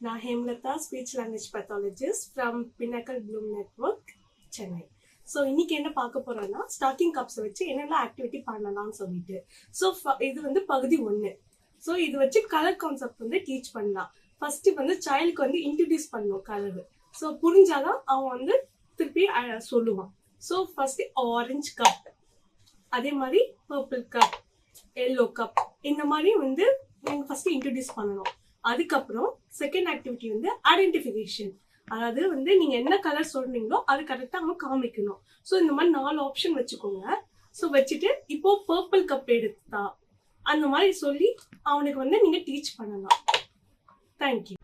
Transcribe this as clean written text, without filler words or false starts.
நான் Hemlata, speech language pathologist from Pinnacle Blooms Network, Chennai. So இன்னைக்கு என்ன பார்க்க போறோம்னா ஸ்டாக்கிங் கப்ஸை வச்சு என்னெல்லாம் ஆக்டிவிட்டி பண்ணலாம்னு சொல்லிட்டு. ஸோ இது வந்து பகுதி 1. ஸோ இது வச்சு கலர் கான்செப்ட் வந்து டீச் பண்ணலாம். ஃபர்ஸ்ட் வந்து சைல்டுக்கு வந்து இன்ட்ரடியூஸ் பண்ணணும் கலர். ஸோ புரிஞ்சாதான் அவன் வந்து திருப்பி சொல்லுவான். ஸோ ஃபர்ஸ்ட் ஆரஞ்சு கப், அதே மாதிரி பர்பிள் கப், எல்லோ கப், இந்த மாதிரி வந்து நீங்கள் ஃபர்ஸ்ட் இன்ட்ரடியூஸ் பண்ணணும். அதுக்கப்புறம் செகண்ட் ஆக்டிவிட்டி வந்து ஐடென்டிஃபிகேஷன். அதாவது வந்து நீங்க என்ன கலர் சொல்றீங்களோ அது கரெக்டா அவங்க காமிக்கணும். ஸோ இந்த மாதிரி 4 ஆப்ஷன் வச்சுக்கோங்க. ஸோ வச்சுட்டு இப்போ பர்பிள் கப் எடுத்தா அந்த மாதிரி சொல்லி அவனுக்கு வந்து நீங்க டீச் பண்ணலாம். தேங்க்யூ.